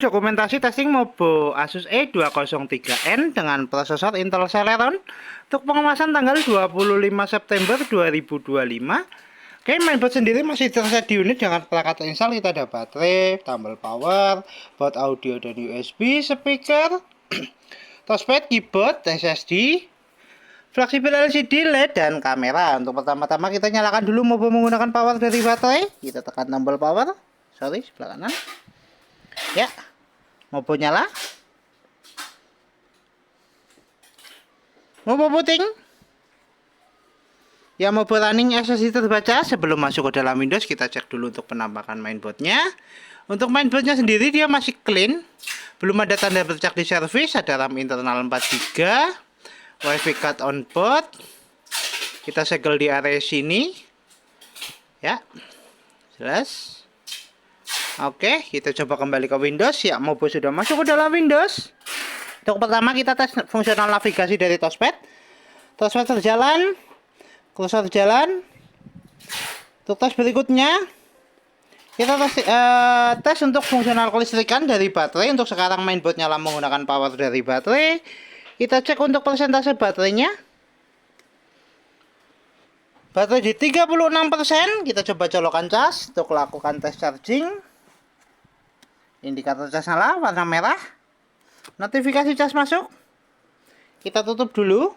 Dokumentasi testing Mobo Asus E203N dengan prosesor Intel Celeron untuk pengemasan tanggal 25 September 2025. Oke, mainboard sendiri masih tersedia di unit dengan perangkat install. Kita ada baterai, tumble power, port audio dan USB, speaker, touchpad, keyboard, SSD, fleksibel LCD, LED, dan kamera. Untuk pertama-tama kita nyalakan dulu Mobo menggunakan power dari baterai. Kita tekan tombol power. Sebelah kanan. Ya, Mobo nyala. Mobo booting. Ya, Mobo running SSD terbaca. Sebelum masuk ke dalam Windows, kita cek dulu untuk penampakan mainboardnya. Untuk mainboardnya sendiri dia masih clean, belum ada tanda bercak di servis. Ada RAM internal 4GB, WiFi card on board. Kita segel di area sini. Ya, jelas. Oke, kita coba kembali ke Windows. Ya, Mobo sudah masuk ke dalam Windows. Untuk pertama kita tes fungsional navigasi dari touchpad. Touchpad terjalan, cursor jalan. Untuk tes berikutnya kita tes untuk fungsional kelistrikan dari baterai. Untuk sekarang mainboard nyala menggunakan power dari baterai. Kita cek untuk persentase baterainya. Baterai di 36%. Kita coba colokan cas untuk lakukan tes charging. Indikator cas nyala, warna merah. Notifikasi cas masuk. Kita tutup dulu.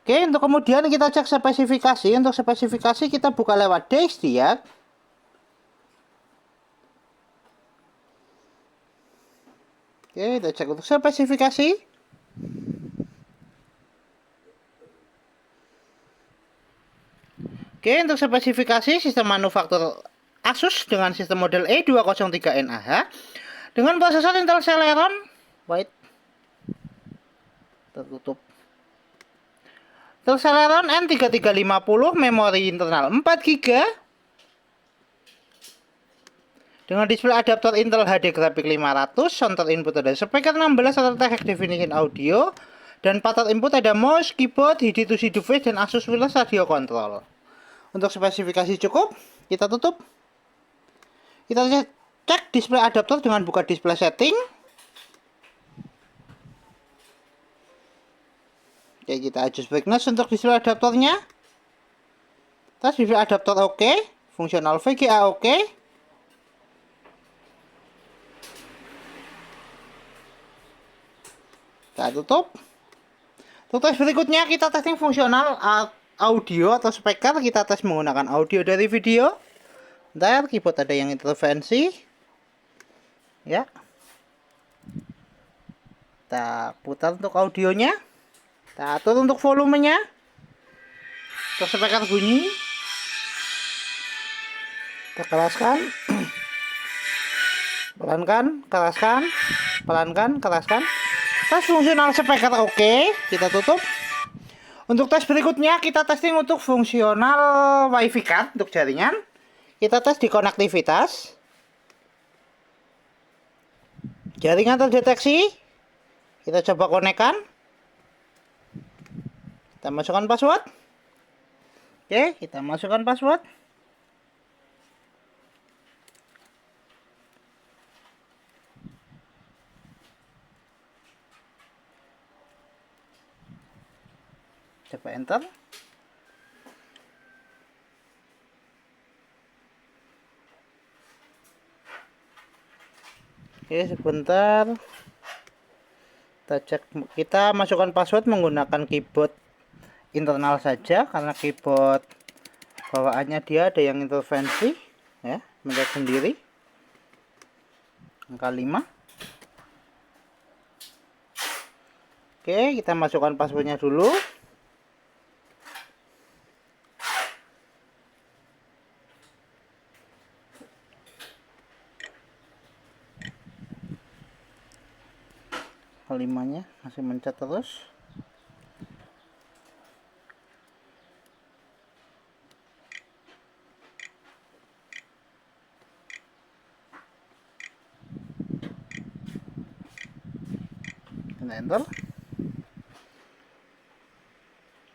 Oke, untuk kemudian kita cek spesifikasi. Untuk spesifikasi kita buka lewat DXD ya. Oke, kita cek untuk spesifikasi. Oke, untuk spesifikasi sistem manufaktur Asus dengan sistem model E203NAH dengan prosesor Intel Celeron tertutup. Intel Celeron N3350, memori internal 4GB dengan display adaptor Intel HD Graphics 500, sound input ada speaker 16 serta high definition audio, dan part input ada mouse, keyboard, HD2C device, dan Asus wireless radio control. Untuk spesifikasi cukup, kita tutup. Kita cek display adaptor dengan buka display setting. Oke, kita adjust brightness untuk display adaptornya. Tes display adaptor oke, fungsional VGA oke. Kita tutup. Untuk tes berikutnya kita testing fungsional audio atau speaker. Kita tes menggunakan audio dari video. Bentar, keyboard ada yang intervensi. Ya. Kita putar untuk audionya. Kita atur untuk volumenya. Untuk speaker bunyi. Kita keraskan. Pelankan, keraskan. Pelankan, keraskan. Tes fungsional speaker oke. Kita tutup. Untuk tes berikutnya kita testing untuk fungsional WiFi card untuk jaringan. Kita tes di konektivitas. Jaringan terdeteksi. Kita coba konekkan. Kita masukkan password. Oke, kita masukkan password. Coba enter. Oke, sebentar. Kita cek, kita masukkan password menggunakan keyboard internal saja karena keyboard bawaannya dia ada yang intervensi ya, melihat sendiri. Angka 5. Oke, kita masukkan passwordnya dulu. Kelimanya masih mencet terus. Enter.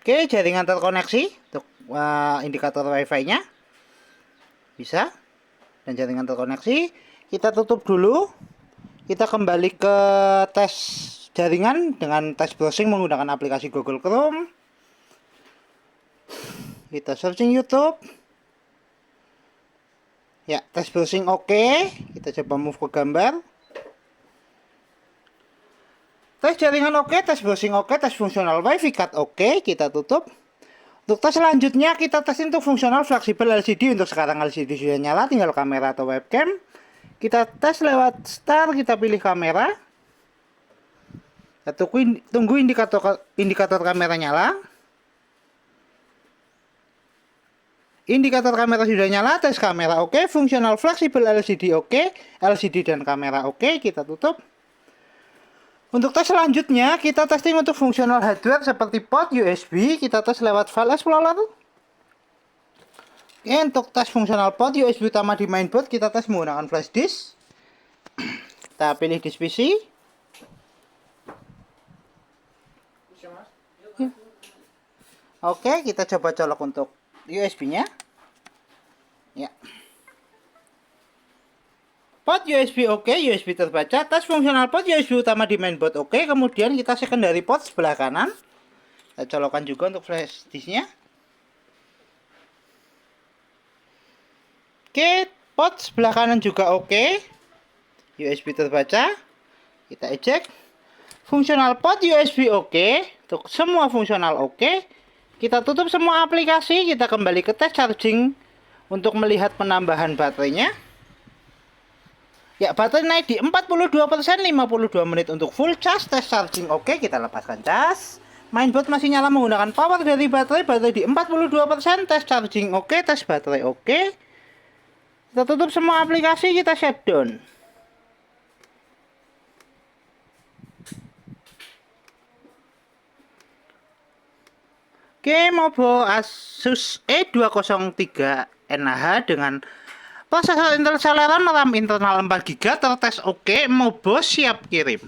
Oke, jaringan terkoneksi untuk indikator WiFi-nya bisa. dan jaringan terkoneksi. Kita tutup dulu. Kita kembali ke tes jaringan dengan tes browsing menggunakan aplikasi Google Chrome. Kita searching YouTube. Ya, tes browsing oke. Kita coba move ke gambar. Tes jaringan oke, tes browsing oke, tes fungsional WiFi card oke. Kita tutup. Untuk tes selanjutnya kita tes untuk fungsional fleksibel LCD. Untuk sekarang LCD sudah nyala, tinggal kamera atau webcam. Kita tes lewat start, kita pilih kamera. Kita tunggu indikator kamera nyala. Indikator kamera sudah nyala, tes kamera oke, fungsional fleksibel LCD oke, LCD dan kamera oke, kita tutup. Untuk tes selanjutnya, kita testing untuk fungsional hardware seperti port USB, kita tes lewat File Explorer. Oke, untuk tes fungsional port USB utama di mainboard, kita tes menggunakan flash disk. Kita pilih disk PC. Oke, kita coba colok untuk USB-nya. Ya. Port USB oke, USB terbaca. Tes fungsional port USB utama di mainboard oke. Kemudian kita secondary port sebelah kanan. Kita colokkan juga untuk flash disk-nya. Oke, port sebelah kanan juga oke. USB terbaca. Kita eject. Fungsional port USB oke. Untuk semua fungsional oke. Kita tutup semua aplikasi, kita kembali ke tes charging untuk melihat penambahan baterainya. Ya, baterai naik di 42%, 52 menit untuk full charge. Tes charging oke, kita lepaskan cas. Mainboard masih nyala menggunakan power dari baterai di 42%, tes charging oke, tes baterai oke. Kita tutup semua aplikasi, kita shutdown. Oke, Mobo Asus E203NH dengan prosesor Intel Celeron, RAM internal 4GB, tertes oke, Mobo siap kirim.